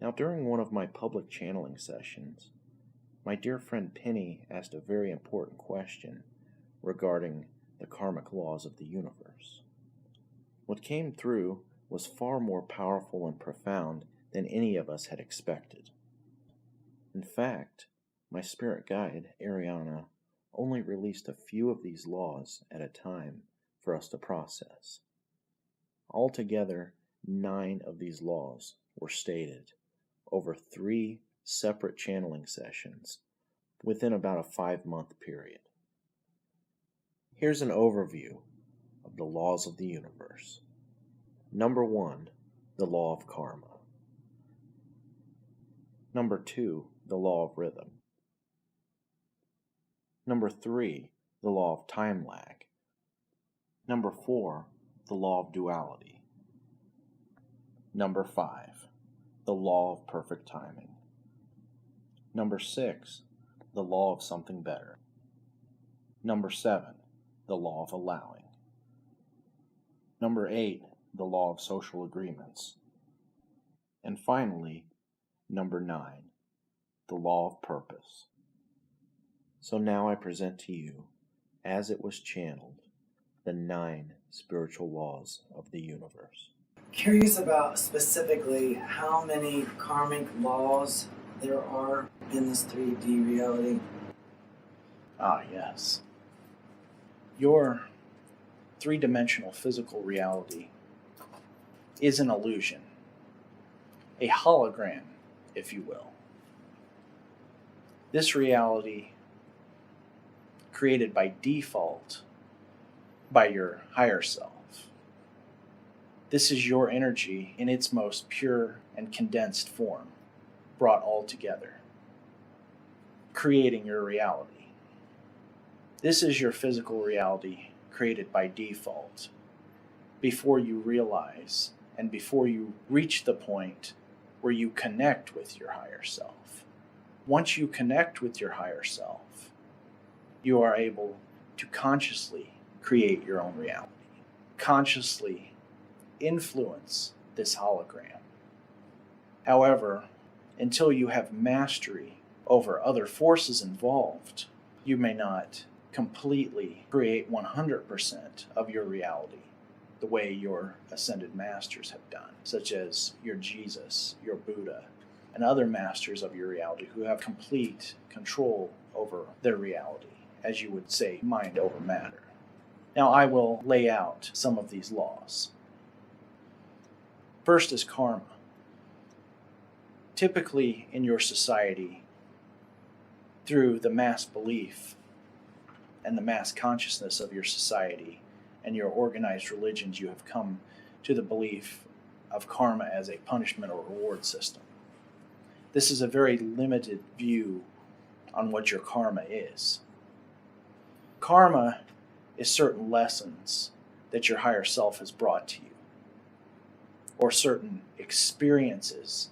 Now, during one of my public channeling sessions, my dear friend Penny asked a very important question regarding the karmic laws of the universe. What came through was far more powerful and profound than any of us had expected. In fact, my spirit guide, Ariana, only released a few of these laws at a time for us to process. Altogether, 9 of these laws were stated over 3 separate channeling sessions within about a 5-month period. Here's an overview of the laws of the universe. Number 1, the law of karma. Number 2, the law of rhythm. Number 3, the law of time lag. Number 4, the law of duality. Number 5, the law of perfect timing. Number 6, the law of something better. Number 7, the law of allowing. Number 8, the law of social agreements. And finally, number 9, the law of purpose. So now I present to you, as it was channeled, the 9 spiritual laws of the universe. Curious about specifically how many karmic laws there are in this 3D reality. Ah, yes. Your 3-dimensional physical reality is an illusion, a hologram, if you will. This reality, created by default by your higher self. This is your energy in its most pure and condensed form, brought all together, creating your reality. This is your physical reality created by default, before you realize and before you reach the point where you connect with your higher self. Once you connect with your higher self, you are able to consciously create your own reality, consciously influence this hologram. However, until you have mastery over other forces involved, you may not completely create 100% of your reality the way your ascended masters have done, such as your Jesus, your Buddha, and other masters of your reality who have complete control over their reality, as you would say, mind over matter. Now I will lay out some of these laws. First is karma. Typically in your society, through the mass belief and the mass consciousness of your society and your organized religions, you have come to the belief of karma as a punishment or reward system. This is a very limited view on what your karma is. Karma is certain lessons that your higher self has brought to you, or certain experiences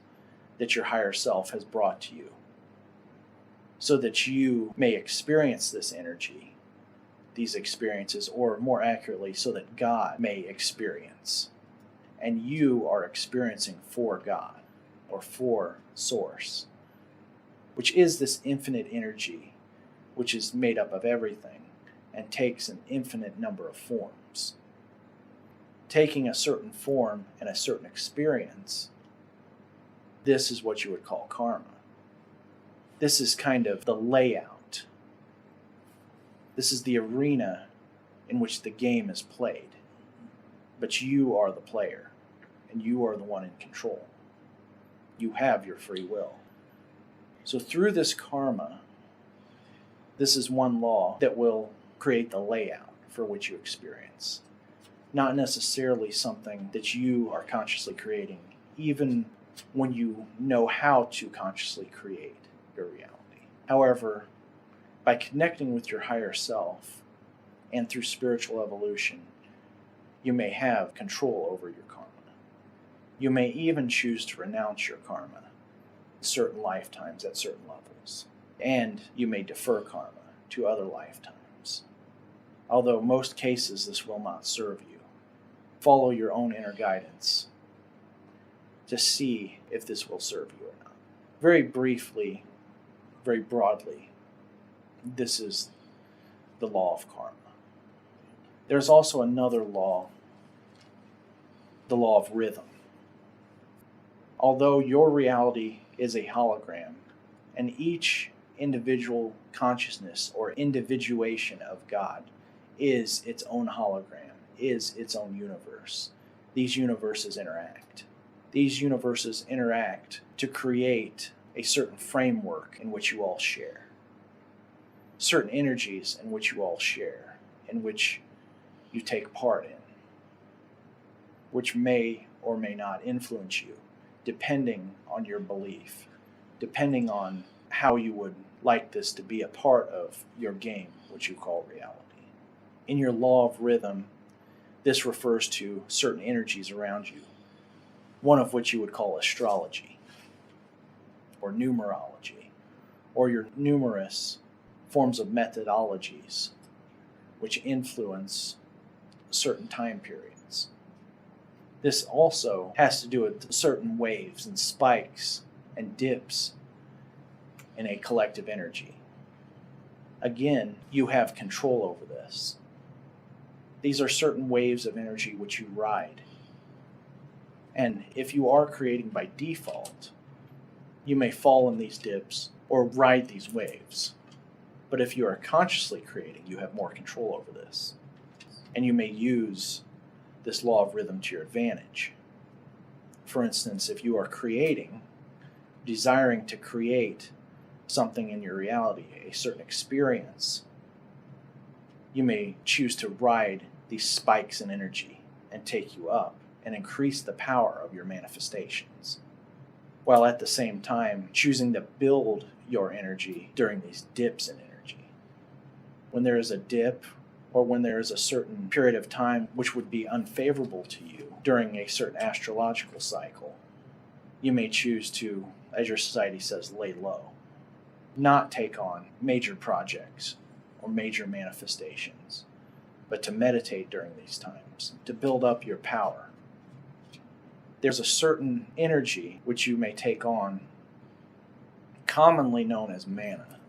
that your higher self has brought to you, so that you may experience this energy, these experiences, or more accurately, so that God may experience. And you are experiencing for God, or for Source, which is this infinite energy, which is made up of everything and takes an infinite number of forms. Taking a certain form and a certain experience, this is what you would call karma. This is kind of the layout. This is the arena in which the game is played. But you are the player, and you are the one in control. You have your free will. So through this karma, this is one law that will create the layout for which you experience. Not necessarily something that you are consciously creating, even when you know how to consciously create your reality. However, by connecting with your higher self and through spiritual evolution, you may have control over your karma. You may even choose to renounce your karma in certain lifetimes at certain levels, and you may defer karma to other lifetimes. Although most cases this will not serve you. Follow your own inner guidance to see if this will serve you or not. Very briefly, very broadly, this is the law of karma. There's also another law, the law of rhythm. Although your reality is a hologram, and each individual consciousness or individuation of God is its own hologram, is its own universe, these universes interact. These universes interact to create a certain framework in which you all share, certain energies in which you all share, in which you take part in, which may or may not influence you, depending on your belief, depending on how you would like this to be a part of your game, which you call reality. In your law of rhythm, this refers to certain energies around you, one of which you would call astrology, or numerology, or your numerous forms of methodologies which influence certain time periods. This also has to do with certain waves and spikes and dips in a collective energy. Again, you have control over this. These are certain waves of energy which you ride. And if you are creating by default, you may fall in these dips or ride these waves. But if you are consciously creating, you have more control over this. And you may use this law of rhythm to your advantage. For instance, if you are creating, desiring to create something in your reality, a certain experience, you may choose to ride these spikes in energy and take you up and increase the power of your manifestations, while at the same time choosing to build your energy during these dips in energy. When there is a dip, or when there is a certain period of time which would be unfavorable to you during a certain astrological cycle, you may choose to, as your society says, lay low, not take on major projects or major manifestations, but to meditate during these times, to build up your power. There's a certain energy which you may take on, commonly known as mana,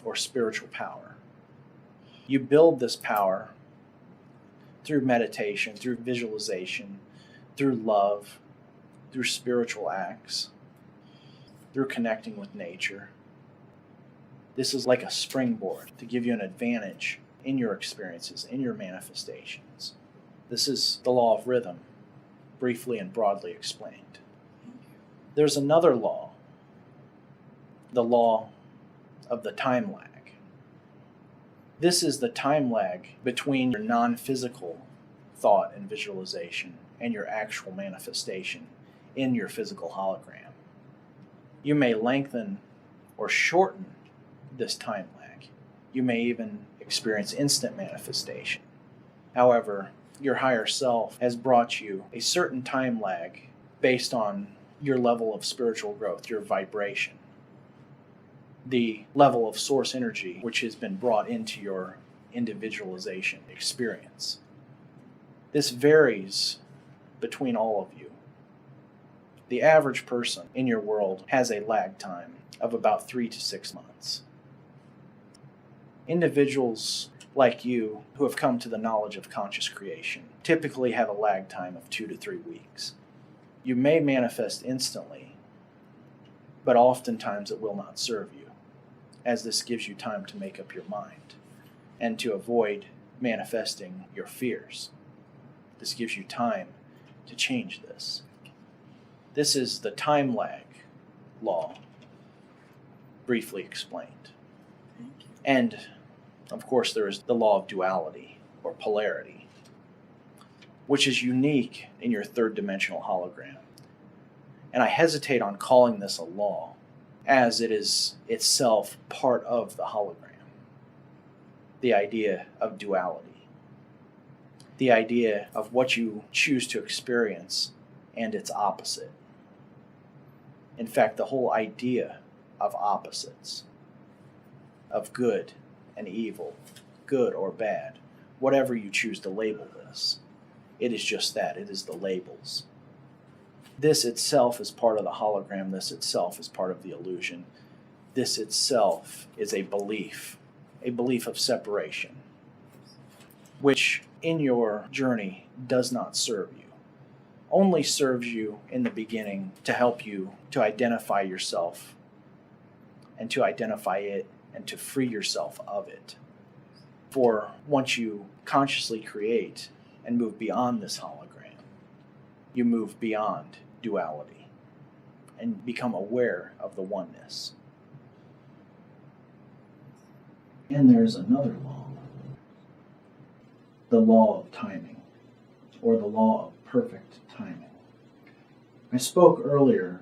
or spiritual power. You build this power through meditation, through visualization, through love, through spiritual acts, through connecting with nature. This is like a springboard to give you an advantage in your experiences, in your manifestations. This is the law of rhythm, briefly and broadly explained. There's another law, the law of the time lag. This is the time lag between your non-physical thought and visualization and your actual manifestation in your physical hologram. You may lengthen or shorten this time lag. You may even experience instant manifestation. However, your higher self has brought you a certain time lag based on your level of spiritual growth, your vibration, the level of source energy which has been brought into your individualization experience. This varies between all of you. The average person in your world has a lag time of about 3 to 6 months. Individuals like you who have come to the knowledge of conscious creation typically have a lag time of 2 to 3 weeks. You may manifest instantly, but oftentimes it will not serve you, as this gives you time to make up your mind and to avoid manifesting your fears. This gives you time to change this. This is the time lag law, briefly explained. And, of course, there is the law of duality, or polarity, which is unique in your third-dimensional hologram. And I hesitate on calling this a law, as it is itself part of the hologram. The idea of duality. The idea of what you choose to experience and its opposite. In fact, the whole idea of opposites, of good and evil, good or bad, whatever you choose to label this, it is just that, it is the labels. This itself is part of the hologram. This itself is part of the illusion. This itself is a belief of separation, which in your journey does not serve you. Only serves you in the beginning to help you to identify yourself and to identify it and to free yourself of it. For once you consciously create and move beyond this hologram, you move beyond duality and become aware of the oneness. And there's another law, the law of timing, or the law of perfect timing. I spoke earlier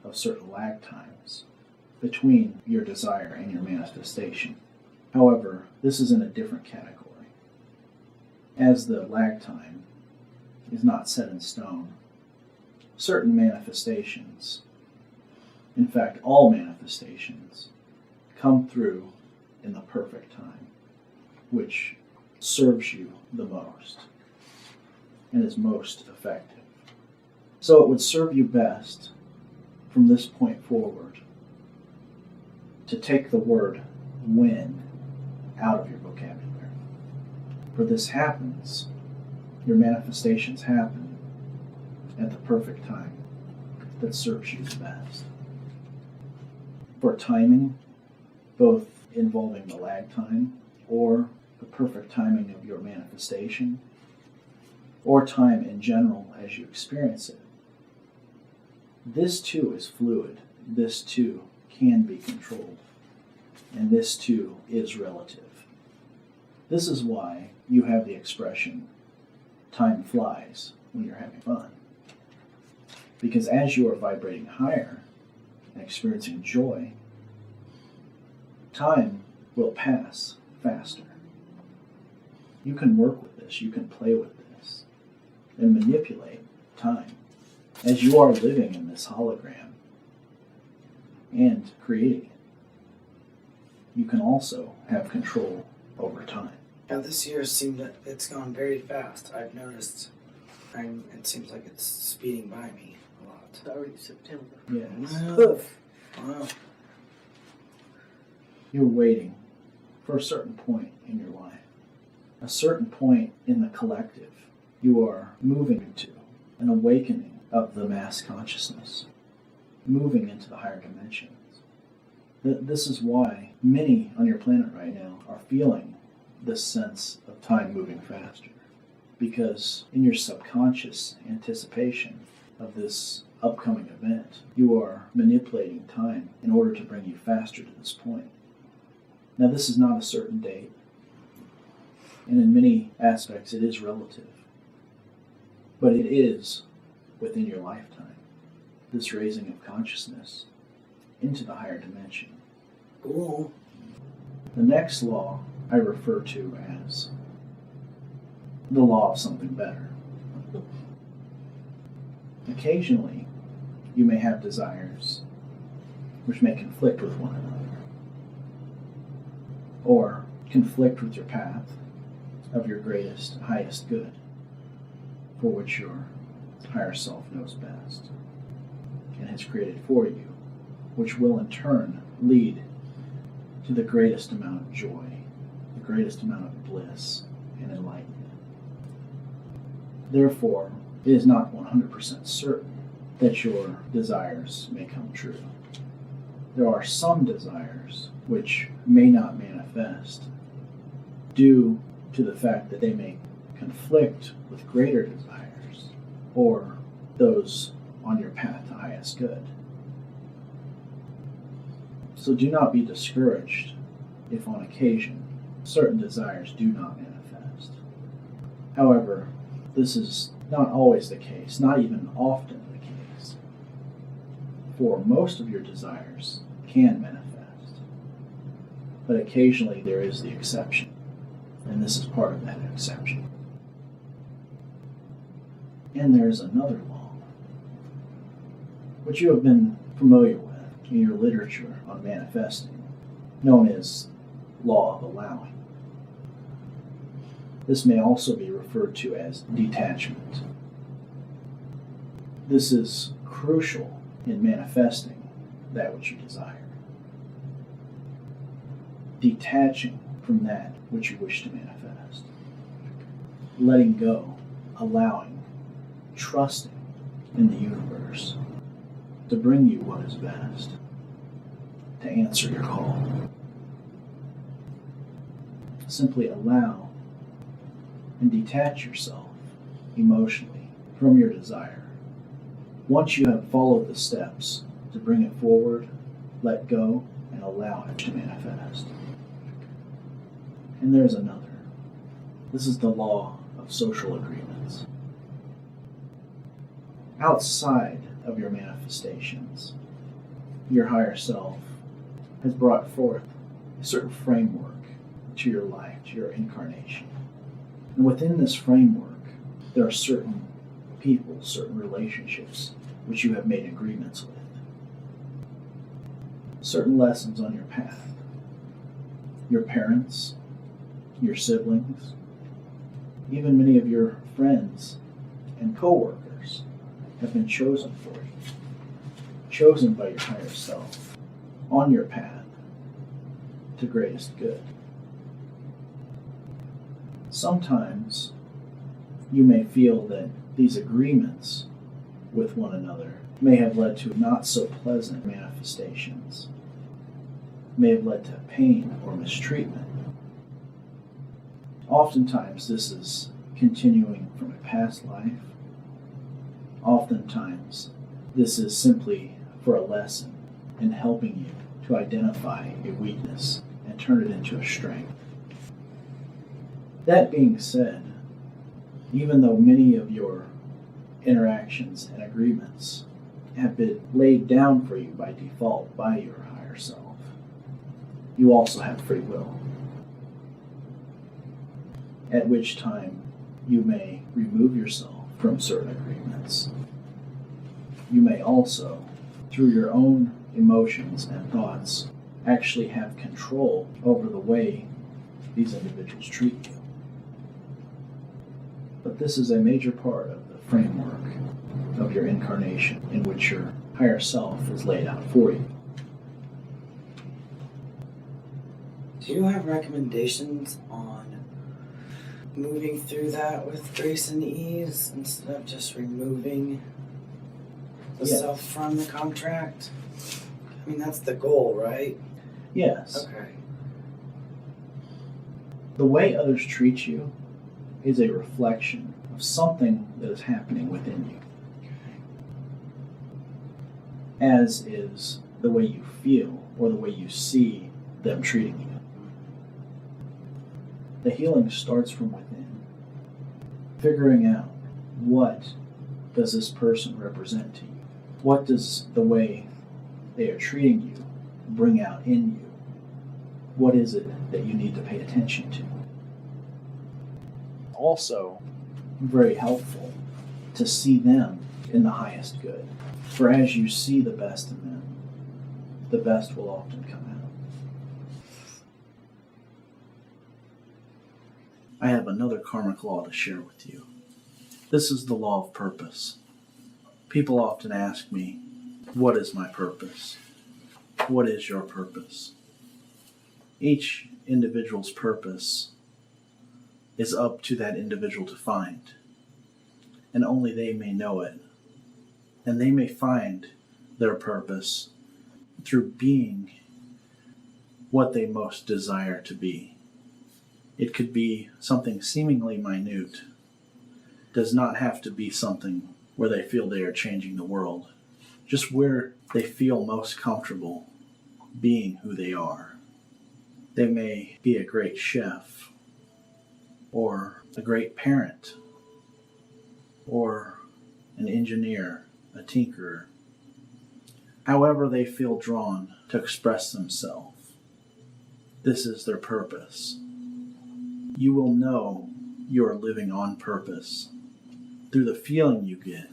of certain lag times between your desire and your manifestation. However, this is in a different category. As the lag time is not set in stone, certain manifestations, in fact all manifestations, come through in the perfect time, which serves you the most and is most effective. So it would serve you best from this point forward to take the word when out of your vocabulary. For this happens, your manifestations happen at the perfect time that serves you the best. For timing, both involving the lag time or the perfect timing of your manifestation, or time in general as you experience it, this too is fluid, this too can be controlled, and this too is relative. This is why you have the expression, time flies when you're having fun. Because as you are vibrating higher and experiencing joy, time will pass faster. You can work with this, you can play with this, and manipulate time. As you are living in this hologram and creating it, you can also have control over time. Now this year seemed that it's gone very fast. I've noticed. It seems like it's speeding by me a lot. It's already September. Yes. Poof. Wow. You're waiting for a certain point in your life, a certain point in the collective. You are moving to an awakening of the mass consciousness, moving into the higher dimensions. This is why many on your planet right now are feeling this sense of time moving faster, because in your subconscious anticipation of this upcoming event, you are manipulating time in order to bring you faster to this point. Now, this is not a certain date, and in many aspects it is relative, but it is within your lifetime, this raising of consciousness into the higher dimension. Cool. The next law I refer to as the law of something better. Occasionally, you may have desires which may conflict with one another, or conflict with your path of your greatest, highest good, for which your higher self knows best and has created for you, which will in turn lead to the greatest amount of joy, the greatest amount of bliss and enlightenment. Therefore, it is not 100% certain that your desires may come true. There are some desires which may not manifest due to the fact that they may conflict with greater desires or those on your path to highest good. So do not be discouraged if on occasion certain desires do not manifest. However, this is not always the case, not even often the case. For most of your desires can manifest, but occasionally there is the exception, and this is part of that exception. And there's another law, which you have been familiar with in your literature on manifesting, known as law of allowing. This may also be referred to as detachment. This is crucial in manifesting that which you desire. Detaching from that which you wish to manifest. Letting go, allowing, trusting in the universe to bring you what is best, to answer your call. Simply allow and detach yourself emotionally from your desire. Once you have followed the steps to bring it forward, let go and allow it to manifest. And there's another. This is the law of social agreements. Outside of your manifestations, your higher self has brought forth a certain framework to your life, to your incarnation. And within this framework, there are certain people, certain relationships which you have made agreements with. Certain lessons on your path. Your parents, your siblings, even many of your friends and co-workers have been chosen for you. Chosen by your higher self on your path to greatest good. Sometimes you may feel that these agreements with one another may have led to not so pleasant manifestations, may have led to pain or mistreatment. Oftentimes this is continuing from a past life. Oftentimes this is simply for a lesson in helping you to identify a weakness and turn it into a strength. That being said, even though many of your interactions and agreements have been laid down for you by default by your higher self, you also have free will. At which time you may remove yourself from certain agreements. You may also, through your own emotions and thoughts, actually have control over the way these individuals treat you. But this is a major part of the framework of your incarnation in which your higher self is laid out for you. Do you have recommendations on moving through that with grace and ease instead of just removing the self from the contract? I mean, that's the goal, right? Yes. Okay. The way others treat you is a reflection of something that is happening within you. As is the way you feel or the way you see them treating you. The healing starts from within. Figuring out, what does this person represent to you? What does the way they are treating you bring out in you? What is it that you need to pay attention to? Also, very helpful to see them in the highest good. For as you see the best in them, the best will often come out. I have another karmic law to share with you. This is the law of purpose. People often ask me, what is my purpose? What is your purpose? Each individual's purpose is up to that individual to find, and only they may know it. And they may find their purpose through being what they most desire to be. It could be something seemingly minute. Does not have to be something where they feel they are changing the world. Just where they feel most comfortable being who they are. They may be a great chef, or a great parent, or an engineer, a tinkerer. However they feel drawn to express themselves, this is their purpose. You will know you are living on purpose through the feeling you get.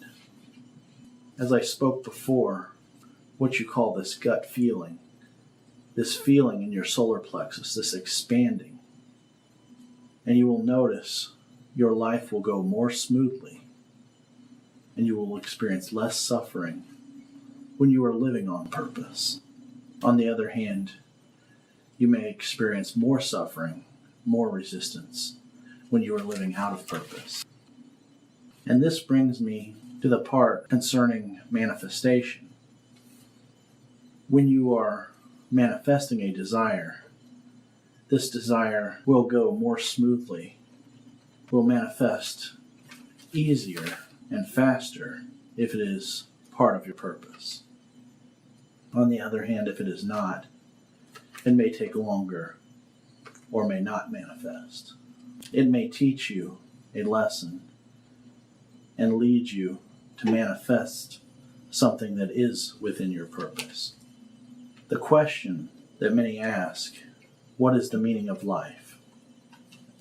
As I spoke before, what you call this gut feeling, this feeling in your solar plexus, this expanding. And you will notice your life will go more smoothly, and you will experience less suffering when you are living on purpose. On the other hand, you may experience more suffering, more resistance when you are living out of purpose. And this brings me to the part concerning manifestation. When you are manifesting a desire, this desire will go more smoothly, will manifest easier and faster if it is part of your purpose. On the other hand, if it is not, it may take longer or may not manifest. It may teach you a lesson and lead you to manifest something that is within your purpose. The question that many ask, what is the meaning of life?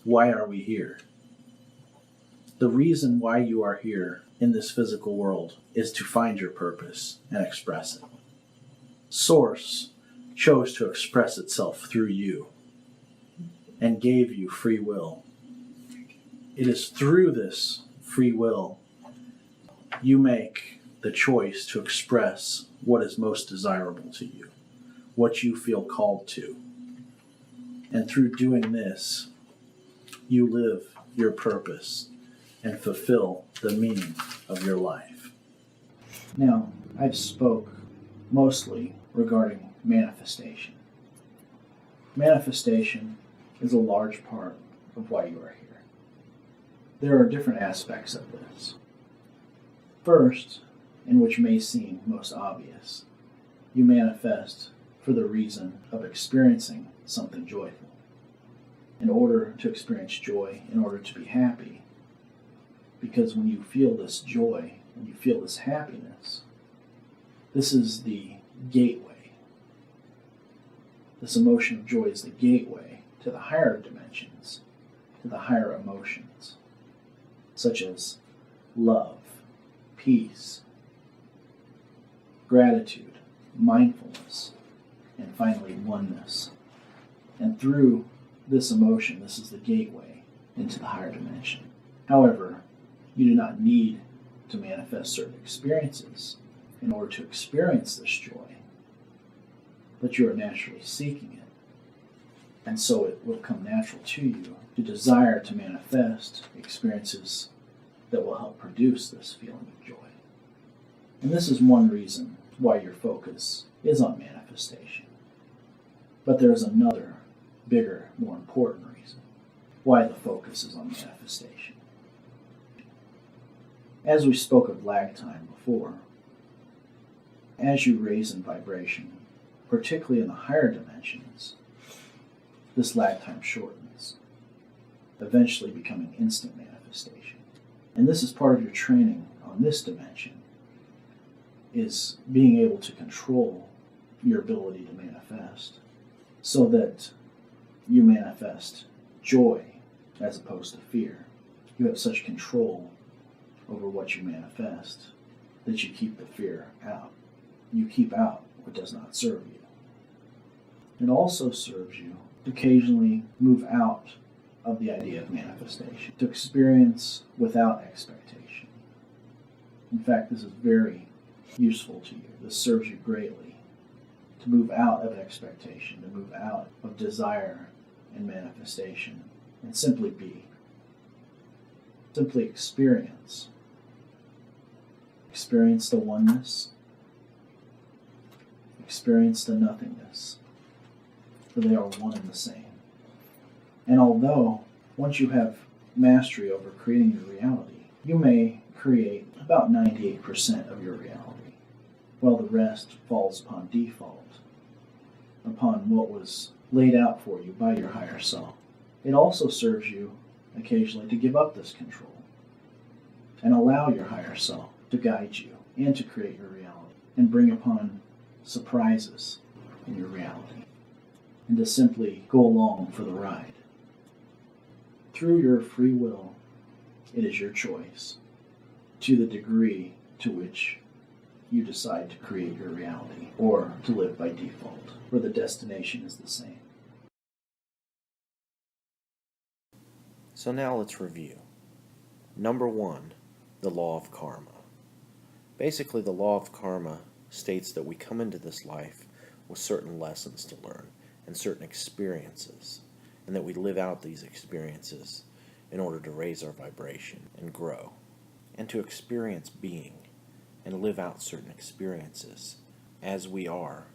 Why are we here? The reason why you are here in this physical world is to find your purpose and express it. Source chose to express itself through you and gave you free will. It is through this free will you make the choice to express what is most desirable to you, what you feel called to. And through doing this, you live your purpose and fulfill the meaning of your life. Now, I've spoke mostly regarding manifestation. Manifestation is a large part of why you are here. There are different aspects of this. First, and which may seem most obvious, you manifest for the reason of experiencing something joyful. In order to experience joy, in order to be happy, because when you feel this joy, when you feel this happiness, this is the gateway. This emotion of joy is the gateway to the higher dimensions, to the higher emotions, such as love, peace, gratitude, mindfulness, and finally oneness. And through this emotion, this is the gateway into the higher dimension. However, you do not need to manifest certain experiences in order to experience this joy, but you are naturally seeking it. And so it will come natural to you to desire to manifest experiences that will help produce this feeling of joy. And this is one reason why your focus is on manifestation. But there is another, bigger, more important reason why the focus is on manifestation. As we spoke of lag time before, as you raise in vibration, particularly in the higher dimensions, this lag time shortens, eventually becoming instant manifestation. And this is part of your training on this dimension, is being able to control your ability to manifest so that you manifest joy as opposed to fear. You have such control over what you manifest that you keep the fear out. You keep out what does not serve you. It also serves you to occasionally move out of the idea of manifestation, to experience without expectation. In fact, this is very useful to you. This serves you greatly to move out of expectation, to move out of desire and manifestation, and simply be. Simply experience. Experience the oneness. Experience the nothingness. For they are one and the same. And although once you have mastery over creating your reality, you may create about 98% of your reality, while the rest falls upon default, upon what was laid out for you by your higher self. It also serves you occasionally to give up this control and allow your higher self to guide you and to create your reality and bring upon surprises in your reality, and to simply go along for the ride. Through your free will, it is your choice to the degree to which you decide to create your reality or to live by default, where the destination is the same. So now let's review. Number 1, the law of karma. Basically, the law of karma states that we come into this life with certain lessons to learn and certain experiences, and that we live out these experiences in order to raise our vibration and grow, and to experience being and live out certain experiences as we are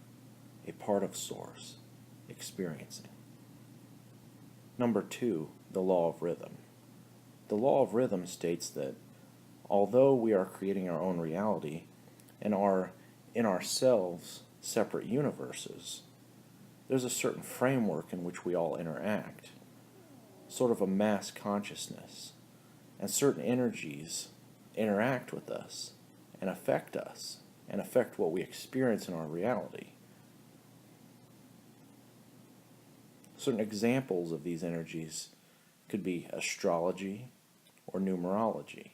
a part of Source experiencing. Number 2, the law of rhythm. The law of rhythm states that although we are creating our own reality and are in ourselves separate universes, there's a certain framework in which we all interact, sort of a mass consciousness, and certain energies interact with us and affect what we experience in our reality. Certain examples of these energies could be astrology or numerology.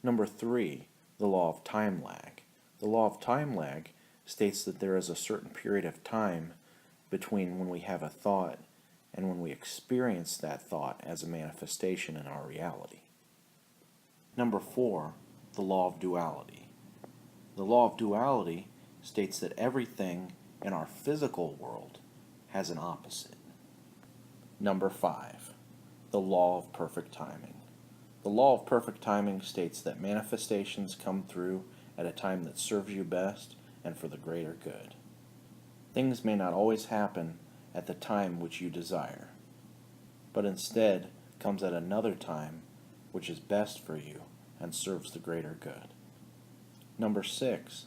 Number 3, the law of time lag. The law of time lag states that there is a certain period of time between when we have a thought and when we experience that thought as a manifestation in our reality. Number 4, the law of duality. The law of duality states that everything in our physical world has an opposite. Number 5, the law of perfect timing. The law of perfect timing states that manifestations come through at a time that serves you best and for the greater good. Things may not always happen at the time which you desire, but instead comes at another time which is best for you and serves the greater good. Number 6,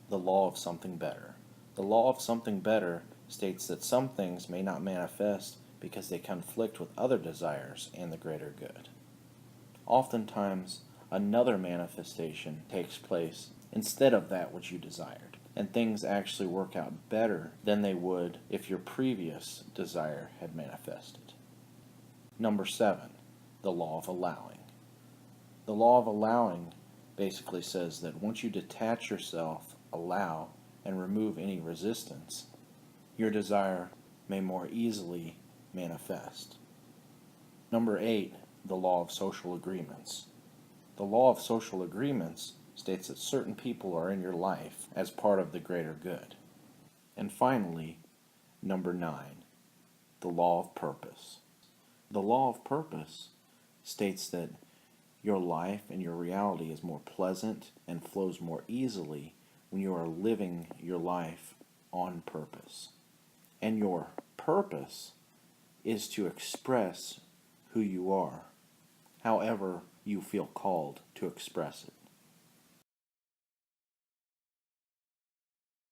the law of something better. The law of something better states that some things may not manifest because they conflict with other desires and the greater good. Oftentimes, another manifestation takes place instead of that which you desired, and things actually work out better than they would if your previous desire had manifested. Number 7, the law of allowing. The law of allowing basically says that once you detach yourself, allow, and remove any resistance, your desire may more easily manifest. Number 8, the law of social agreements. The law of social agreements states that certain people are in your life as part of the greater good. And finally, number 9, the law of purpose. The law of purpose states that your life and your reality is more pleasant and flows more easily when you are living your life on purpose. And your purpose is to express who you are, however you feel called to express it.